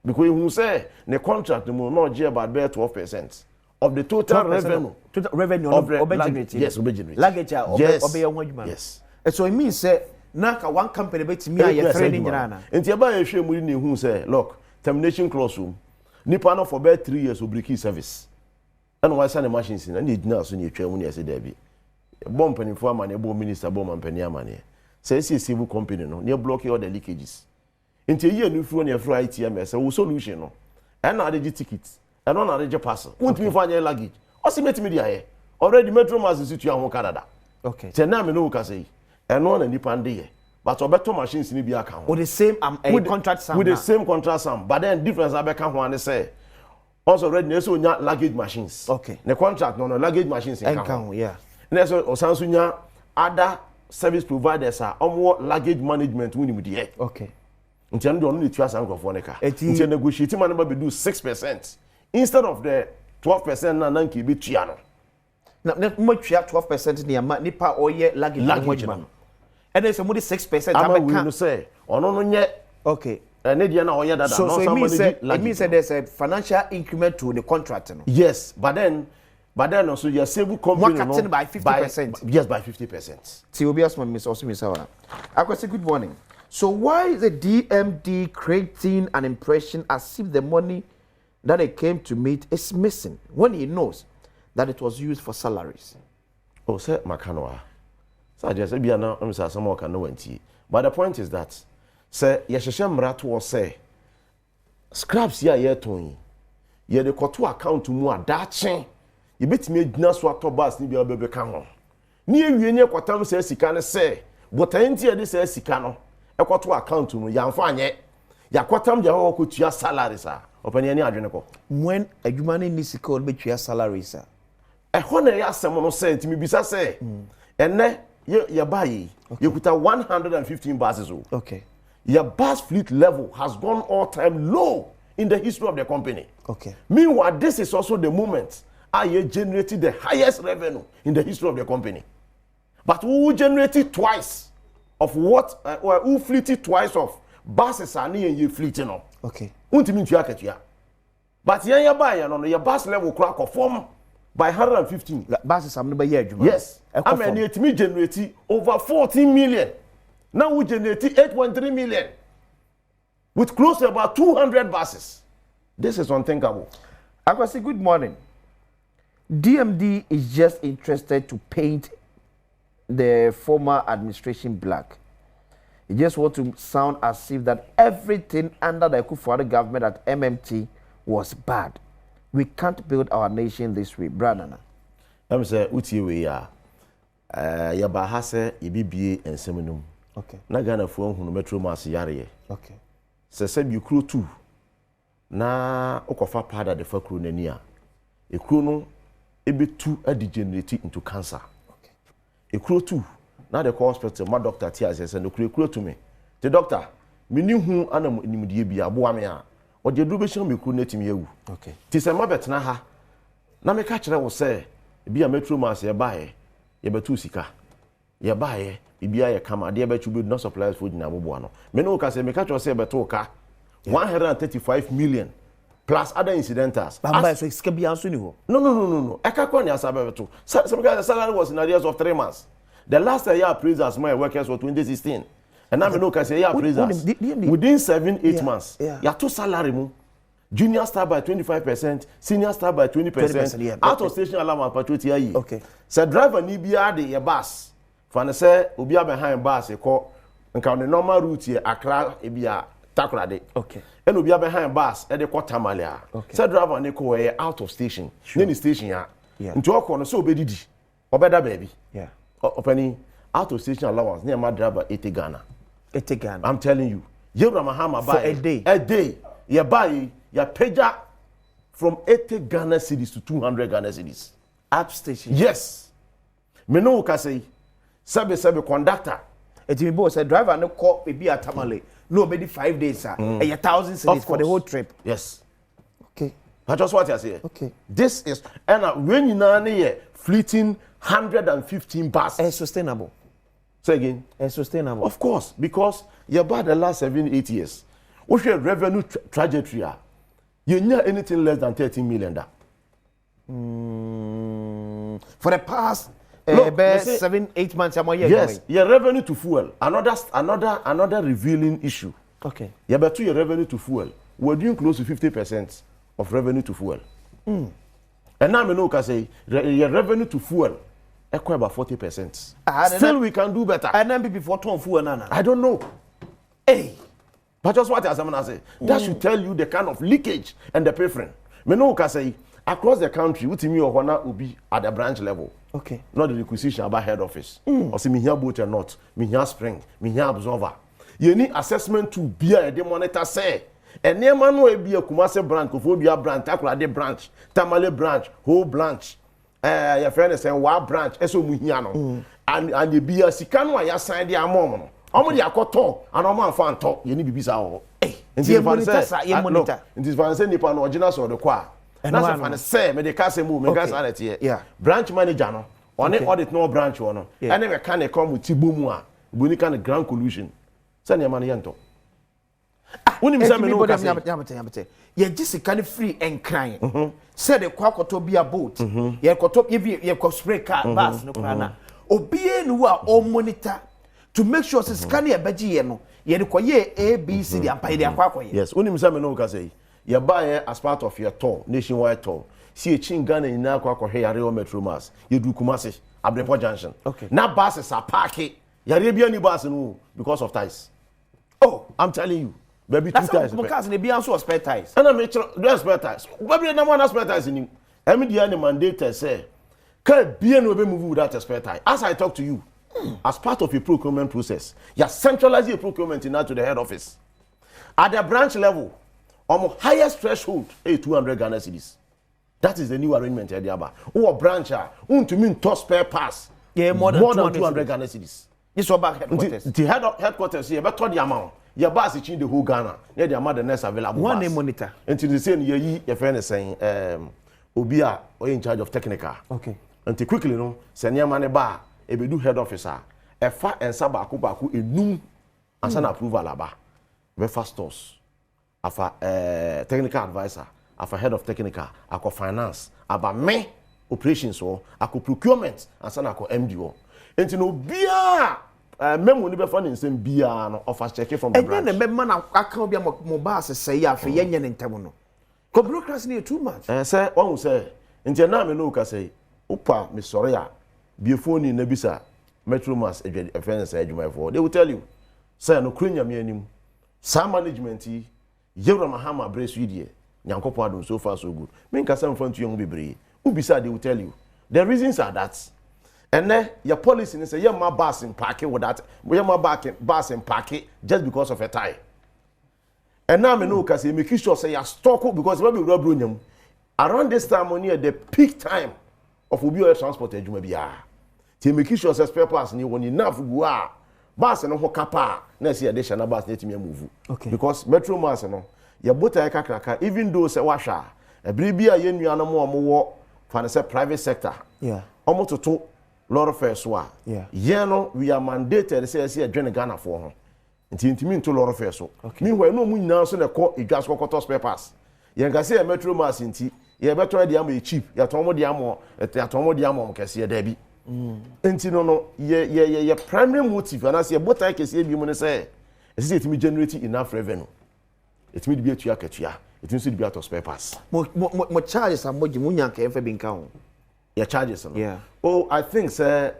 S2: Because who say the contract mo no get about 12%. Of the total revenue.
S3: Total revenue of luggage.
S2: Yes, originally.
S3: Luggage
S2: yes.
S3: So it means say naka one company bet me a trading nyana.
S2: Enti aba ye hwe muri ne hu say look termination clause nipa no for about 3 years obriki service. And why send the machines na need na so ne twa mu ne say da bi. Bomb penifo ama ne bomb minister bomb ampani ama ne. Say civil company no ne block all the leakages. Enti ye no fro ne fro ITMS so solution no. And na the tickets. And one arrange parcel. Won't me find your luggage. Osimeti me dia already Metro Mass is situ ahun Canada.
S3: Okay.
S2: Te na me no ka say. And one and nipa ndeye. But obeto machines ni bi aka ho.
S3: With the same contract sum.
S2: With the same contract sum. But then difference abeka ho and say. Also already na so nya luggage machines.
S3: Okay.
S2: The contract no luggage machines in
S3: can. Yeah.
S2: Na so osanso nya other service providers are omo luggage management woni mu die.
S3: Okay.
S2: Nti ando no netua san krofo ne ka. Nti negotiate man ba be do 6%. Instead of the 12% na nanki be tua no.
S3: Na mo tua 12% ni ama nipa oye luggage man. And then some 6%
S2: abeka no say ono no nye
S3: okay.
S2: Ne dia na oye dada
S3: so it means there's a financial increment to the contract no.
S2: Yes, but then also your civil company
S3: no by 50%.
S2: Yes, by 50%.
S3: See obias man miss also miss our. Akwese, good morning. So why is the DMD creating an impression as if the money that it came to meet is missing when he knows that it was used for salaries?
S2: Oh, say Makanoa. So I just say, I'm saying some more can know when. But the point is that, say, Yeshashem Rato say, scraps ya yetoni. Ye de koto account to mu adache. You bet me dina so atobas ni bia bebe kan ho. Ni ewie nye kwatam say sika ne say, but enti e de say sika no, e koto account mu yamfa anye. Ya kwatam je ho ko tua salaries a. Opani ani adwene ko.
S3: When adwuma ne ni sika o be tua salaries a.
S2: E ho na ya asem no say enti me bisa say. Enne ye buy you kuta 115 buses o.
S3: Okay.
S2: Your bus fleet level has gone all-time low in the history of the company.
S3: Okay.
S2: Meanwhile, this is also the moment I generated the highest revenue in the history of the company. But who generated twice of what, or who fleeted twice of buses are near you fleeting on?
S3: Okay.
S2: Untimin tuya ketuya. but yen buy no your bus level crack of form by 115
S3: buses am no be adwuma
S2: yes am any etimi generate over 14 million now we generate 8.3 million with close to about 200 buses. This is unthinkable.
S3: Akwasi, good morning. DMD is just interested to paint the former administration black. He just want to sound as if that everything under the Akufo-Addo government at MMT was bad. We can't build our nation this way, Branana.
S2: I'm say utie we ya ba ha se ibibie ensemenum.
S3: Okay.
S2: Na Ghana fo hunu metro mass yare.
S3: Okay.
S2: Se bi kuro 2 na okofa pada de fa kuro nani a. E kuro no ebetu degenerate into cancer.
S3: Okay.
S2: E kuro 2 na the hospital my doctor tia say no kuro to me. The doctor me ni hu ana nimdie bi aboa me a. Oje duru be hyan me kuro natimi ewu.
S3: Okay.
S2: Ti se ma betena ha. Na me ka kire wo se bi a metro mass ye bae ye betu sika. Ye bae ibia ye kama de be chubu no suppliers for jina bobo no. Me no ka se me ka kire se betu ka 135 million plus other incidentals.
S3: Bamba so sika bia so ni ho.
S2: No. Eka kwa ni asabe betu. Some guys salary was in arrears of 3 months. The last year appraisers my workers for 2016. And now me no ka say year appraisers within 7-8 months. Ya to salary mu. Junior star by 25%, senior star by 20%,
S3: yeah,
S2: out of station allowance per 20 year.
S3: Okay.
S2: So driver ni bia de your bus. For say obi behind bus e call nka the normal route here Accra e bia Takra de.
S3: Okay.
S2: And obi behind bus e de kwa Tamale.
S3: Okay.
S2: So driver ni ko e out of station. Sure. Ni station ya.
S3: Yeah.
S2: Nti okọ no so obedidi. Obeda baby.
S3: Yeah.
S2: Openi out of station allowance near my driver 80 Ghana.
S3: 80 Ghana.
S2: I'm telling you. Yebra Mahama buy
S3: for a day.
S2: A day. You buy your pager from 80 Ghana cedis to 200 Ghana cedis.
S3: App station.
S2: Yes. Me no ka say sabe conductor.
S3: Etimi bo say driver no call e bi atamale. No be 5 days sir. 1,000 cedis for the whole trip.
S2: Yes.
S3: Okay.
S2: That's just what I say.
S3: Okay.
S2: This is and when you na ne fleeting 115 buses.
S3: Sustainable.
S2: Say again.
S3: Sustainable.
S2: Of course, because you about the last 7-8 years. What's your revenue trajectory? You need anything less than 13 million.
S3: For the past 7-8 months,
S2: yes, your revenue to fuel. Another revealing issue.
S3: Okay.
S2: You better your revenue to fuel. We're doing close to 50% of revenue to fuel. And now I know say your revenue to fuel equal about 40%. Still, we can do better.
S3: And then before ton fuel nana.
S2: I don't know.
S3: Hey.
S2: But just what I say, that should tell you the kind of leakage and the preference. Me no can say across the country, what me or wana will be at the branch level.
S3: Okay.
S2: Not the requisition about head office. Or say me here boat or not, me here spring, me here absorber. You need assessment to be a monitor say. And near man will be a Kumase branch, Kofobia branch, Takrade branch, Tamale branch, whole branch. Your friend is saying wa branch, eso muhiano. And you be a sikano ya sign the amom. Omodi akoto and omo anfa anto ye ni bibisa ho
S3: ye monitor
S2: it is fancy nipa no original so de kwa na so fan say me de ka say mu me ga sa let here branch manager no on audit no branch no and me can e come ti bomu a boni kan grand collusion say ne ma no ye nto woni mi say me no ka say
S3: ye jisika ne free and crying say de kwa koto bia boat ye koto ye ko spray car bus no kwa na obie nu a o monitor to make sure say scan ye beji ye no ye de koye ABC the empire de akwakoye.
S2: Yes, unim say me no ka say ye buy as part of your tour nationwide tour. See a chin Ghana in akwakohe yare o metro mass. Ye du Kumasi Abrepo junction.
S3: Okay.
S2: Na buses are parking. Yare bia ni bus no because of ties. Oh, I'm telling you. Baby two ties.
S3: Because they be also spare ties.
S2: And I make sure spare ties. Baby na one spare ties in him. Emi dia ni mandate say can be no be move without a spare tie. As I talk to you, as part of a procurement process, you centralize your procurement now to the head office. At the branch level, highest threshold, 200 Ghana cedis. That is the new arrangement here. Who branch to mean to spare pass.
S3: Yeah, more than
S2: 200 Ghana cedis.
S3: This was back headquarters.
S2: The headquarters here, but the amount. Your boss is in the whole Ghana. Yeah, the amount the next available.
S3: One name monitor.
S2: Until the same year, your friend is saying, Obia or in charge of technical.
S3: Okay.
S2: Until quickly, no, send your money bar. Ebe do head officer e fa ensa baako enum ansa na approval aba be fa stores afa technical advisor afa head of technical akọ finance aba me operations wo akọ procurement ansana akọ MD wo enti no bia memo ni be fa ne nsem bia no offer check from the branch
S3: and then the man aka bia mo boss say ya fe yenye ne ntem no ko bureaucracy ne too much
S2: say won say enti na me no ka say upa me sorry a biefoni na bisa metro mass friends adwuma for they will tell you say no krunya me anim sa management yi yewra mahama brace widie nyankopo adon so far so good me nka say mfa ntu bebre ubisa they will tell you the reasons are that and then your policy is say you my bus in parking with that you my bus in parking just because of a tie and now me no ka say make sure say you stock because we be rubber nyam around this time on the peak time of obi transport adwuma bia ti make sure say spare parts ni won enough go a bus no ho kapa na say additional bus let me move
S3: okay
S2: because metro mass no your bota kakraka even though say washa ebri bia ye nua no mo wo fa say private sector
S3: yeah
S2: omo toto lot of first wa
S3: yeah
S2: no we are mandated say adwene Ghana for ho ntimi nto lot of first so meanwhile no mu nyina so na ko edwas kokoto spare parts yen ka say metro mass nti ye beto dey am cheap ya ton mo dey am kese da bi enti no ye primary motive and as ye botai kese bi mu ne say esi etimi generate enough revenue etimi bi atua katua etimi so bi out of spare parts
S3: mo charges amboji mu nyanka enfa bi nka ho
S2: your charges no
S3: yeah
S2: oh I think say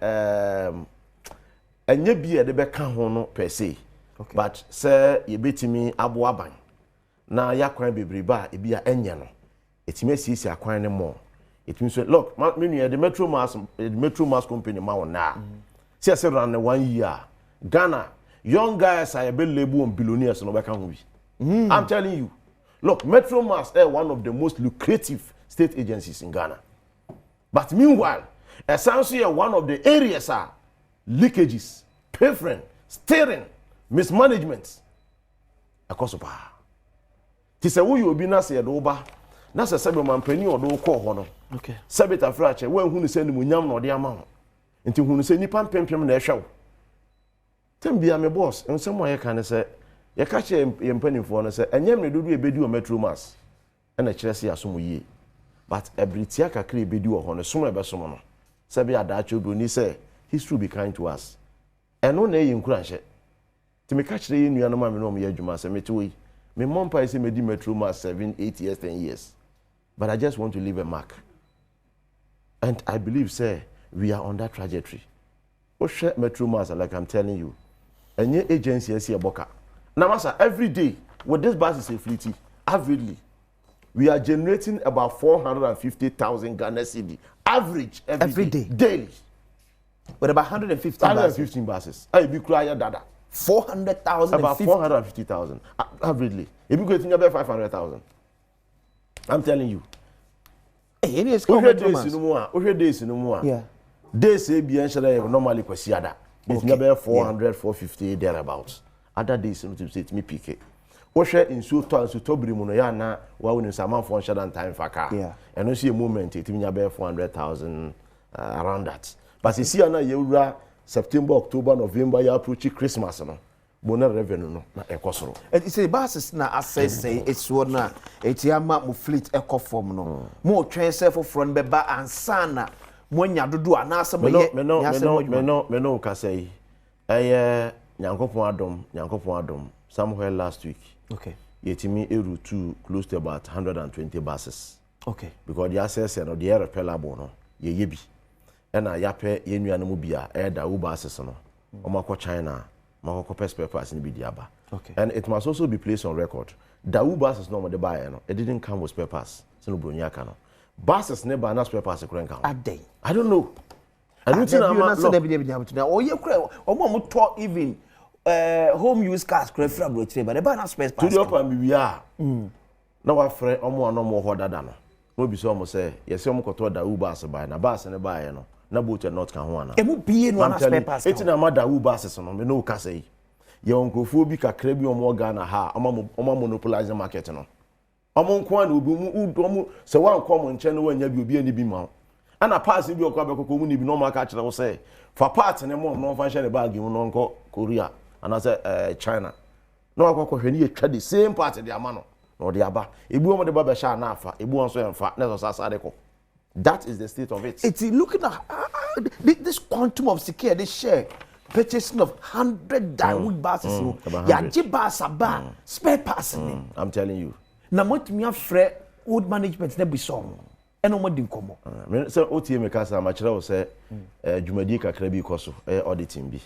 S2: anya bi e de be ka ho no per se but say ye betimi abo aban na yakwan bebreba e bia enye no etimi asisi akwan ne mo etimi so look me nu the metro mass company ma won na see say run 1 year Ghana young guys are be label on billionaires no be ka ho bi I'm telling you look metro mass is one of the most lucrative state agencies in Ghana. But meanwhile, essentially one of the areas are leakages, preference, steering, mismanagement. Akosopa. Ti se wo you obi na se do ba, na se sebe mampani odo ko ho no.
S3: Okay.
S2: Sebe ta frache, wo hunu se ni munyam no de ama ho. Nti hunu se nipa mpempem na ehwe wo. Tembia me boss, ensem wo ye kan se ye ka che ye mpanimfo no se enyem ne dodo ebedi o metro mass. Na kire se asomo yie. But ebritia kakra ebedi wo ho no somo ebesomo no se be adacho do ni say history be kind to us eno na eyi nkuranhye ti me ka kire ye nua no ma me no me adwuma se me te we me mompa ise me di metro mass 7 8 years 10 years but I just want to leave a mark and I believe say we are on that trajectory o share metro mass like I'm telling you enye agency ese eboka na masa every day with this bus is a fleet averagely we are generating about 450,000 Ghana cedi average every day daily
S3: with about 115
S2: buses I be cry dada
S3: 400,000
S2: about 450,000 averagely if you go to about 500,000 I'm telling you
S3: it is
S2: days no more
S3: yeah
S2: days e bi enshare normally kwasi ada it's about 400 450 thereabouts other days no to say me pick wohwe insu to biri mu no ya na wa woni samanfo nshada time faka eno see a moment it minya be 400,000 around that but you see na yewura September October November ya approach Christmas no bona revenue no na ekosoro
S3: it say buses na assess say it's one na etiama mo fleet ekofom no mo twen self for be ba ansana mo nya dodo anasa mo ye
S2: me no ka say nyankopon adom somewhere last week.
S3: Okay.
S2: Yetimi eru to close to about 120 buses.
S3: Okay.
S2: Because the access and the air repellable no ye yebi. And I yape ye nuanu bia da buses no. Omako China, mako spare parts ni bidiaba.
S3: Okay.
S2: And it must also be placed on record. The buses no the buy no. It didn't come with spare parts. So no bronyaka no. Buses never na spare parts kren kan. I don't know. I don't think
S3: na o ye kra mo to even home use cars crefra brochire but the ban na space pass
S2: to the upper bibia na wa frɛ omo anomo ho dada no no bi so omo say yes omo koto da bus buy na bus ne buy no na boat not kan ho ana
S3: emu bie no na spare pass
S2: eti na ma da bus no me no ka say ye onkofo bi kakra bi omo Ghana ha omo monopolize market no omo nko ana obi omo se wan ko mo nche no wanya bi obi ani bi ma ana pass bi okwa bekoko mu ni bi no ma ka kire wo say fa part ne mo no fa share bag mu no nko Korea and I say China no akwa hwe ni twa the same part the amano no de aba ebu o mo de ba be sha na afa ebu on so emfa na so sasa ko. That is the state of it.
S3: It's looking at this quantum of security, this share purchasing of 100 Dawood buses. Yeah, Jibas aba spare parts.
S2: I'm telling you.
S3: Na what me afre old management na be song. Eno mo din komo.
S2: So OTM kasa ma kire wo say dwumadi kakra bi koso auditing bi.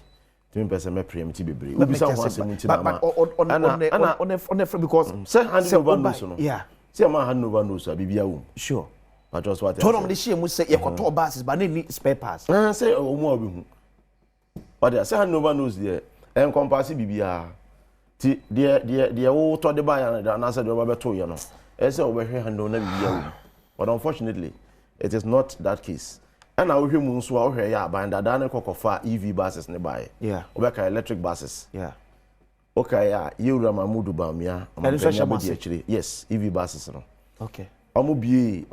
S2: Timi pese me preempt bebre. Obi sa ho asem nti na ma.
S3: On because
S2: say hand over no so no.
S3: Yeah.
S2: Say ma hand over no so bibia wo.
S3: Sure.
S2: But just what
S3: Told them the share must say you got two buses but need spare parts.
S2: Say o mo obi hu. But they say hand over nose there encompass bibia. Ti de wo to de ba ya na say de ba beto ye no. E say o be hwe hand na bibia wo. But unfortunately it is not that case. And I will hear Munsu out here, yeah, by the Dana Cocofa EV buses nearby.
S3: Yeah.
S2: Okay, electric buses.
S3: Yeah.
S2: Okay, yeah, you Ramamudu Bamia. Actually, yes, EV buses. No.
S3: Okay.
S2: Omo be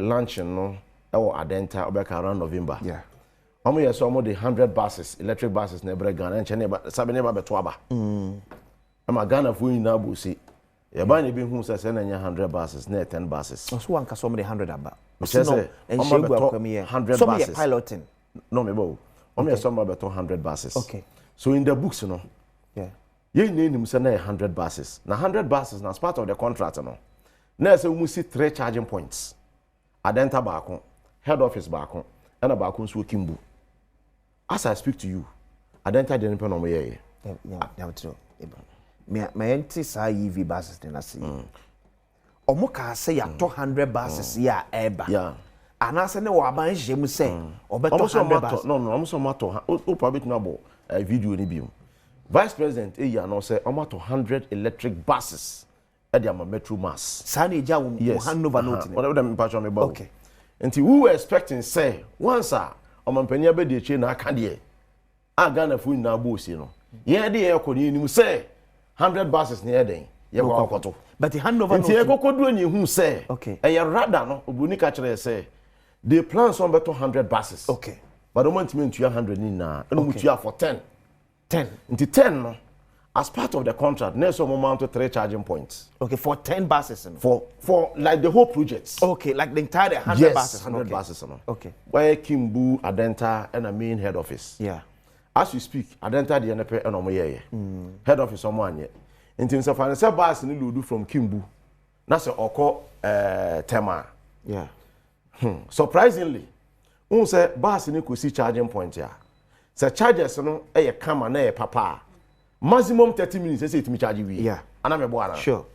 S2: launching no or Adenta Obeka around November.
S3: Yeah.
S2: Omo yes, almost the 100 buses, electric buses never Ghana and China, but Sabine Babetwaba. I'm a Ghana for you now, Busi. You're buying a being who says 100 buses, near 10 buses.
S3: So one can so many 100 about.
S2: No,
S3: and she will come here.
S2: 100
S3: some
S2: buses.
S3: Piloting.
S2: No, me bo. Only some about 100 buses.
S3: Okay.
S2: So in the books, you know.
S3: Yeah.
S2: You name him say 100 buses. Now 100 buses now as part of the contract, you know. Now so we see 3 charging points. Adenta baako, head office baako, and a baako so Kimbu. As I speak to you, Adenta didn't pen on me here.
S3: Yeah, true. My entry say EV buses then I see. Omo ka say ya 200 buses ya eba.
S2: Yeah.
S3: And I say no aban jemu say obeto 100 buses.
S2: No, I'm so matter. O probably no bo video ni bi. Vice President ya no say omo to 100 electric buses at the metro mass.
S3: Sani ja wo hand over note.
S2: Whatever them patch on me ba.
S3: Okay.
S2: Nti we were expecting say once omo mpania be de che na aka de. A Ghana fu na bo si no. Ye de e ko ni nim say 100 buses near den. Ye go akoto.
S3: But the handover
S2: note. Nti e kokodu ani hu say.
S3: Okay.
S2: E rather no obuni ka kire say they plan some better 100 buses.
S3: Okay.
S2: But don't want me to 100 ni na. No mutu for 10.
S3: 10.
S2: Nti 10 no. As part of the contract, next some amount to 3 charging points.
S3: Okay, for 10 buses.
S2: For like the whole project.
S3: Okay, like the entire 100
S2: yes,
S3: buses.
S2: 100
S3: okay.
S2: buses. No.
S3: Okay.
S2: Where Kimbu, Adenta, and a main head office.
S3: Yeah.
S2: As we speak, Adenta the NP and Omoye. Head office someone yet. In terms of financial bus in Ludu from Kimbu. That's a Oko Tema.
S3: Yeah.
S2: Surprisingly, we say bus in Kusi charging point here. So charges no come and papa. Maximum 30 minutes say it me charge we.
S3: Yeah.
S2: And I'm a boy.
S3: Sure.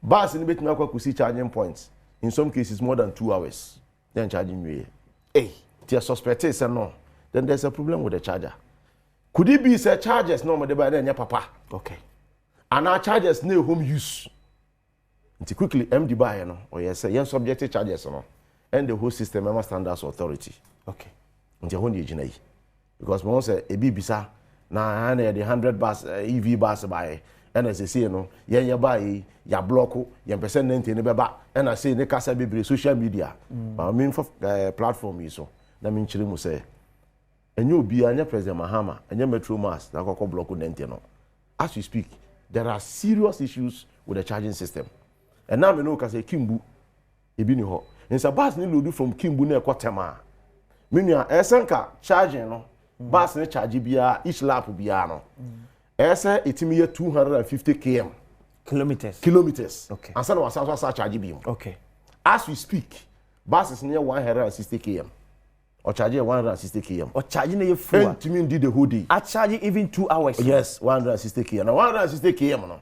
S2: Bus in between Kusi charging points. In some cases more than 2 hours. Then charging we.
S3: Hey.
S2: They suspect say no. Then there's a problem with the charger. Could it be say charges no me by then papa?
S3: Okay.
S2: And our charges no home use. Until quickly MD buy no or yes say subject to charges no. And the whole system member standards authority.
S3: Okay.
S2: Until when you jinai. Because we say a bibisa na the 100 bus EV bus by NSC no ye buy ya block ye percent 90 ne beba and I say ne kasa be social media. But I mean for platform yi so na me nchire mu say enye obi anya President Mahama enye Metro Mass na kokko block 90 no. As we speak there are serious issues with the charging system. And now me know ka say Kimbu ebi ni ho. Nsa bus ni load from Kimbu na ekotema. Menua esenka charging no bus ni charge bia each lap bia no. Ese etimi ye 250 km kilometers.
S3: Okay.
S2: Asa na wasa charge bi.
S3: Okay.
S2: As we speak bus is near 160 km. Or charge 160 km.
S3: Or charging you full.
S2: And Timmy did the whole day.
S3: I charge even 2 hours.
S2: Yes, 160 km. Now 160 km no.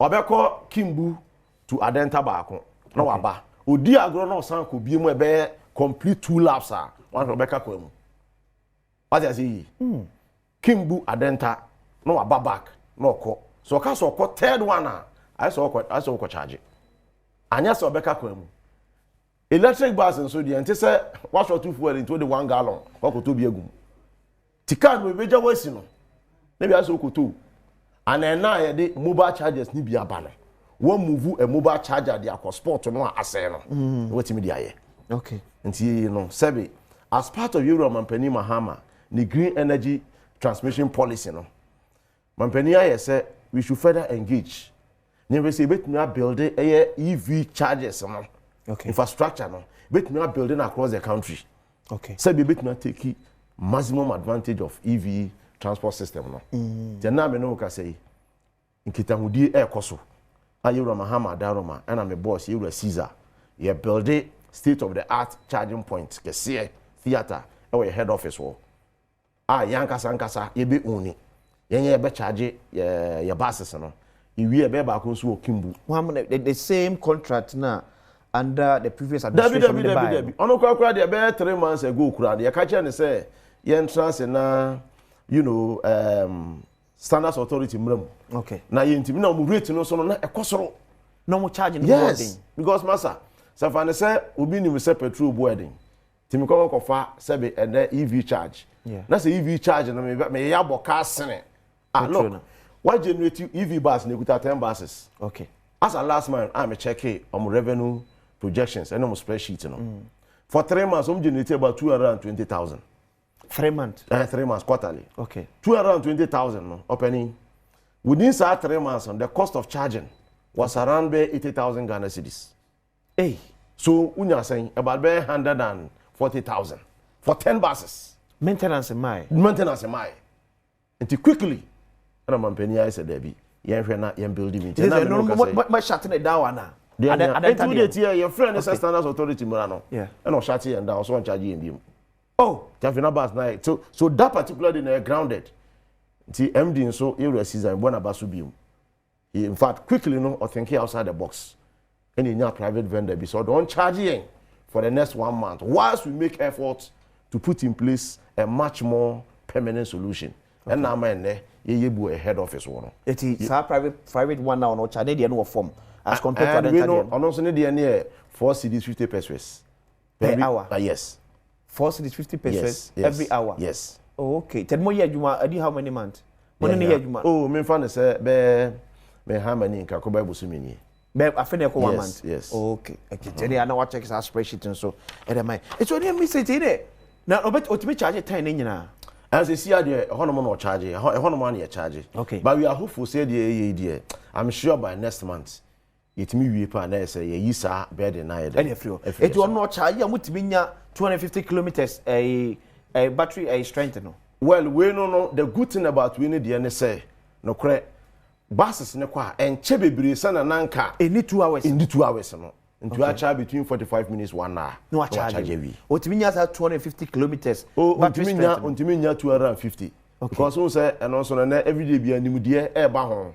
S2: Obeko Kimbu to Adenta baako. No aba. Odi agro no san ko bi mu e be complete 2 laps ah. One Rebecca kwemu. What I say? Kimbu Adenta no aba back no ko. So ka so ko third one ah. I saw ko charge. Anya so Rebecca kwemu. Electric bus and so the ante say what short two fuel into the 1 gallon. What ko to bi agum. Tikan we beja wasi no. Na bi aso ko to. And na ye de mobile chargers ni bi aba no. One move a mobile charger the aqua sport no asay no. Wetin me di aye.
S3: Okay.
S2: Nti no sebi as part of Euro Mampani Mahama the green energy transmission policy no. Mampani aye say we should further engage. never say bet me build EV charges no.
S3: Okay.
S2: Infrastructure no. Bet me building across the country.
S3: Okay.
S2: Say be bet me take maximum advantage of EV transport system no. Then na me no ka say nkitahudi ekoso. Ayura Mahama Daroma and I'm a boss you Caesar. You build a state of the art charging point. Kese theater or head office wall. Yankasa ye be only. Ye be charge your buses no. You be back on so Kimbu.
S3: The same contract now under the previous administration.
S2: Debbie. On okwa dey be 3 months ago kura. Ye catch and say ye entrance na standards authority mram.
S3: Okay.
S2: Na ye ntimi na mo rate no so no na ekosoro.
S3: No more charging.
S2: Yes. Because massa, so if I say obi ni say petrol boarding. Timi ko fa say and EV charge.
S3: Yeah.
S2: Na say EV charge na me ya boka sene. Look. Why generate EV bus na kuta 10 buses? Okay. As a last month I'm checking on revenue projections and on spreadsheet no. For 3 months I'm generate about 220,000.
S3: 3 months.
S2: 3 months quarterly.
S3: Okay.
S2: 220,000 no opening. Within 3 months the cost of charging was around 80,000 Ghana cedis.
S3: Hey.
S2: So unya saying about 140,000 for 10 buses.
S3: Maintenance in my.
S2: Maintenance in my. And quickly, and I'm penny said Debbie. Yen na yen building it.
S3: My shutting it down now.
S2: Your friend is a standards authority Murano.
S3: Yeah.
S2: And on shutting and down so on charging him.
S3: Oh,
S2: Tafina bus night. So that particular day grounded. The MD so you season one abasubium. In fact, quickly no or thinking outside the box. And in your private vendor be so don't charge you for the next 1 month. Whilst we make efforts to put in place a much more permanent solution. Okay. And now man there, you a head office one.
S3: It is private one now no charge the no form as compared to
S2: the other. And also need the 4 cedis 50 pesos
S3: per hour.
S2: Yes.
S3: 4 cedis 50 pesos every hour.
S2: Yes.
S3: Oh, okay. Tell me how many months?
S2: Oh, me fan say me how many nka ko ba busumi ni.
S3: Be afene ko 1 month.
S2: Yes.
S3: Oh, okay. Okay. Tell you na what check our spreadsheet and so. It's only me say there. Na obet otimi charge 10 nyina.
S2: As you see there honomo no charge. Honomo na charge.
S3: Okay.
S2: But we are hopeful say there. I'm sure by next month yetimi wie pa na say ye yisa bed na ye.
S3: It will not charge you mutimi nya 250 kilometers a battery strength no. Well,
S2: we no the good thing about we need the say no correct buses ne kwa enche bebre sana nanka
S3: any 2 hours
S2: in the 2 hours no into a charge between 45 minutes 1 hour
S3: no charge we otiminya say 250 kilometers
S2: otiminya 250 because we say and also na everyday bia nimudie e ba ho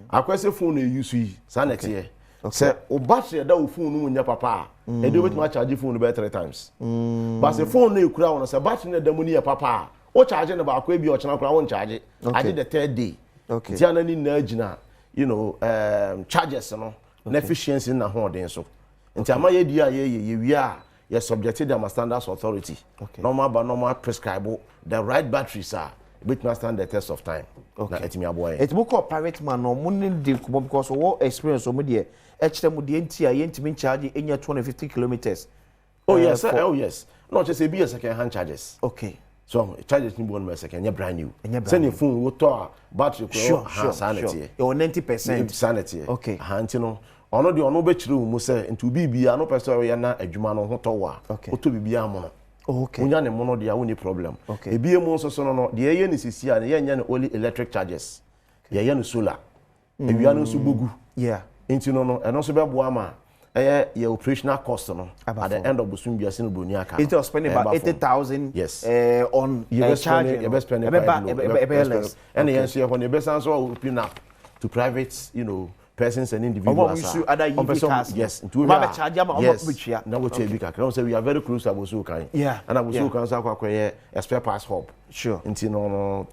S2: akwese phone e use yi sanete ye say o battery da o phone no nya papa e dey wetin charge phone be 3 times but say phone no e kura won say battery na da mu ni papa o charge na ba akwa bi o chana kura won charge ade the third day. Okay. Tiana ni na gina, charges no, na efficiency na ho den so. Nti ama ye dia ye wi a ye subjected them standards authority. Okay. Normal prescribe the right batteries are which must stand the test of time. Okay. Na etimi aboy.
S3: Etimo call private man no money dey kubo because what experience o mo dey e kire mo dey ntia ye ntimi charge enya 250 kilometers.
S2: Oh yes, oh yes. No just say be a second hand charges.
S3: Okay.
S2: So charges ni one second, you're brand new. Send your phone with battery sanity.
S3: You're 90%
S2: sanity.
S3: Okay.
S2: Hantino. Ono de ono be chire mu say into bibia no person we na adwuma no ho towa. Oto bibia mo no.
S3: Okay.
S2: Unya ne mo no de a problem.
S3: Okay.
S2: Ebie mu so no de ye ni sisi a ye nya ne only electric charges. Ye no solar. Ewia no so bogu.
S3: Yeah.
S2: Into no eno so be boa ma. Your operational cost no at the end of Busumbia sin Boniaka.
S3: It was spending about 80,000
S2: yes
S3: on
S2: charging. You best spending
S3: less.
S2: And the answer when you best answer open up to private, persons and individuals. Yes, yes. Now what you be say we are very close to Abusukai.
S3: Yeah.
S2: And Abusukan Sakwa a spare pass hub.
S3: Sure.
S2: Until no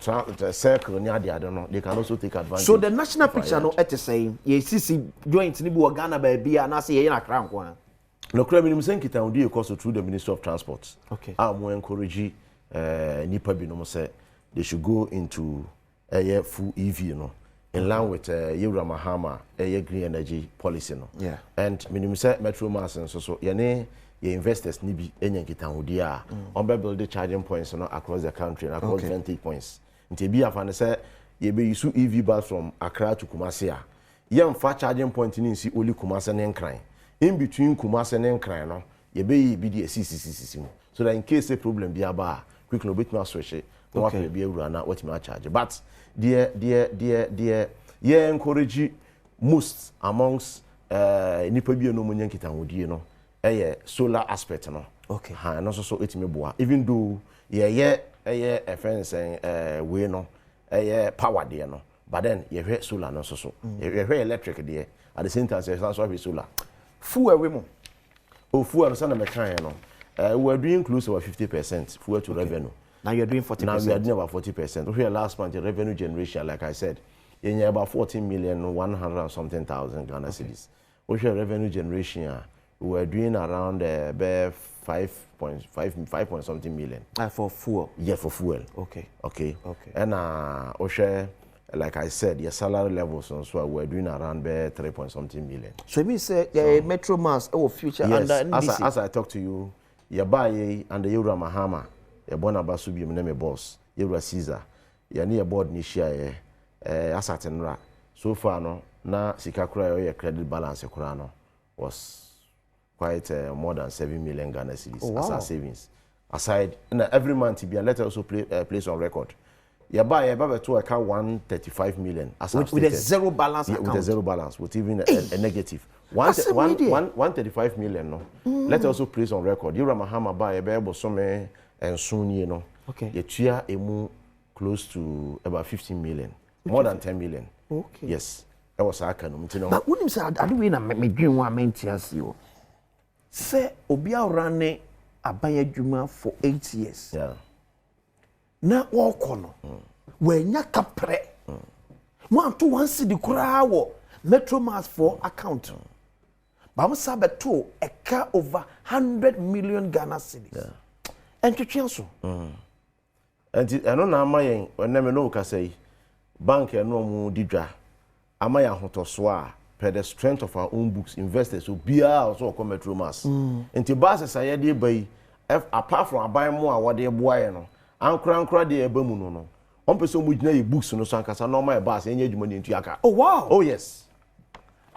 S2: circle near the other no, they can also take advantage.
S3: So the national picture no at the same. Ye see joint ni bu Ghana baby and I say ye na crown kwa.
S2: No crime minimum senkita udi cost through the Ministry of Transport.
S3: Okay.
S2: I'm encourage nipa bi no say they should go into a full EV in line with Yura Mahama green energy policy no.
S3: Yeah.
S2: And minimum say Metro Mass and so ye investors ni bi enyankita udi a on be build the charging points across the country and across 20 points. Nti bi afane say ye be use EV bus from Accra to Kumasi a yɛmfa charging point ni nsi oli Kumase ne Nkran in between Kumase ne Nkran no yɛbɛyi bi di sisi mu so that in case a problem bi aba quick no bit me switch it no after be ewura na what me charge but the encourage most amongst nipa bi no munyan kitanwodie no solar aspect no
S3: okay
S2: ha no so etime boa even though a friend saying we no power there no but then you solar no so you electric there at the same time say so solar
S3: fuel we mo
S2: fuel no na me kan no we are doing close to 50% fuel to revenue.
S3: Now you're doing 40%.
S2: Now we are doing about 40%. We last month the revenue generation, like I said, in about 14,100,000 and something Ghana cedis. We revenue generation, we were doing around 5 point something million.
S3: For fuel.
S2: Yeah, for fuel.
S3: Okay.
S2: And like I said, your salary levels and so we're doing around 3 point something million.
S3: So it means Metro Mass or future
S2: yes,
S3: under NDC.
S2: As I talk to you, you buy under Yura Mahama, you born about Subi, my name boss, Yura Caesar, you near board Nishia, Asatenra. So far, no, na Sikakura, your credit balance, your was quite more than 7 million Ghana cedis as our savings. Aside, every month, you let also place on record. You buy a to account 135 million as
S3: with a zero balance account.
S2: With a zero balance, with even a negative. 135 million, no. Let also place on record. You Mahama buy a baby some and soon, you know.
S3: Okay.
S2: You cheer a close to about 15 million, more than 10 million.
S3: Okay.
S2: Yes. That was our canon.
S3: But when you say, I don't mean me dream one maintenance you. Say, Obia ran a buy juma for 8 years.
S2: Yeah.
S3: Na wokono wenya kapre 1 to 1 cedi kura wo Metro Mass for account ba mo sabe to eka over 100 million Ghana cedis entwetwe so
S2: enti eno na amayen oneme no ka say bank eno mu didwa amaya hotoso a per the strength of our own books investors so bia also come Metro Mass enti basis ayede bai apart from aban mu a wode boaye no ankra de eba mu no on person mu gina e books no so ankasa normal bass enye adwuma ni ntuaka.
S3: Oh wow.
S2: Oh yes.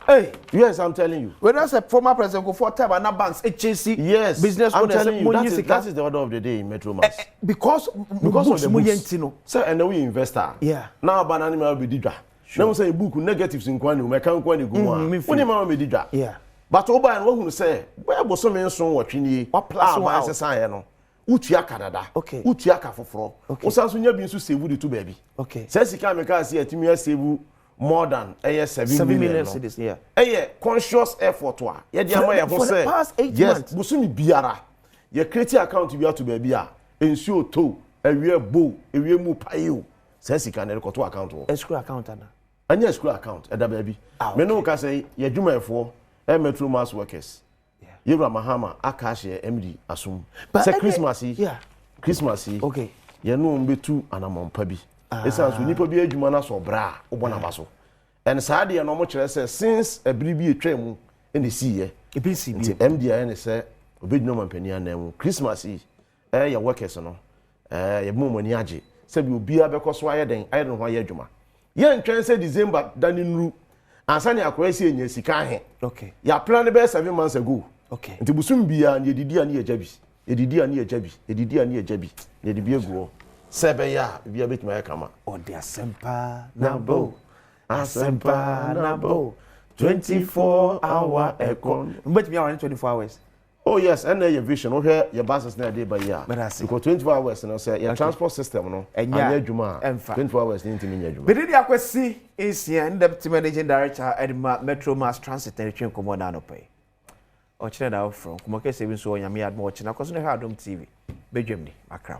S3: Hey,
S2: yes, I'm telling you.
S3: When I say former president go for time and banks HAC
S2: yes,
S3: business
S2: I'm
S3: owners
S2: telling you that is the order of the day in Metro Mass.
S3: Because of the books.
S2: So and we investor.
S3: Yeah.
S2: Now banana will be didwa. Now say book negatives in kwani we kan kwani go one. When ma be didwa.
S3: Yeah.
S2: But oba and we say where bo so me nso wotwe ni.
S3: Plus
S2: one sesan no. Utuaka dada.
S3: Okay.
S2: Utuaka foforo.
S3: Okay.
S2: Osanso nya bi nso save the two baby.
S3: Okay.
S2: Say sika me ka say atimi save more than 7 million
S3: cedis. Yeah.
S2: Conscious effort wa. Ye dey am ya ho say.
S3: For the past 8 months.
S2: Yes, busumi biara. Ye create account bi to baby a ensuo to ewie bo ewie mu payo. Say sika na rekoto account wo.
S3: Escrow account ana.
S2: Anya escrow account e da baby. Me no ka say ye dwumayefo Metro Mass workers. Yura Mahama akashi MD asum. Say Christmas yi.
S3: Yeah.
S2: Christmas yi.
S3: Okay.
S2: Ye no mbetu anamampa bi. Esanso nipa bi adwuma na so bra obona baso. And saade no mo kire say since abiribi etwa mu ene siye.
S3: Ebi si bi.
S2: MD ene say obedino mampani anam Christmas yi. Ye workers no. Ye momani age. Say bi obi abekoso ayeden ayeden ho ayadwuma. Ye ntwen say December dani nru. Ansani akwa si enya sika he.
S3: Okay.
S2: Ya plan be 7 months ago.
S3: Okay.
S2: Nti busum bia na yedidi ani ejabi. Yedidi ani ejabi. Yedidi ani ejabi. Yedibi eguo. Sebe ya bia betima ya kama.
S3: O de asempa nabo. Asempa nabo. 24-hour aircon. But me around 24 hours.
S2: Oh yes, and your vision. Oh here your buses na dey by ya. Because 24 hours no say your transport system no. Anya adwuma. 24 hours ni ntimi nya adwuma.
S3: Bidi akwesi is here deputy managing director at Metro Mass Transit and Train Commander no pay. O chire da from kuma kese bi so onyame admo o china kwaso ne ha Adom TV. Bedwem ni Accra.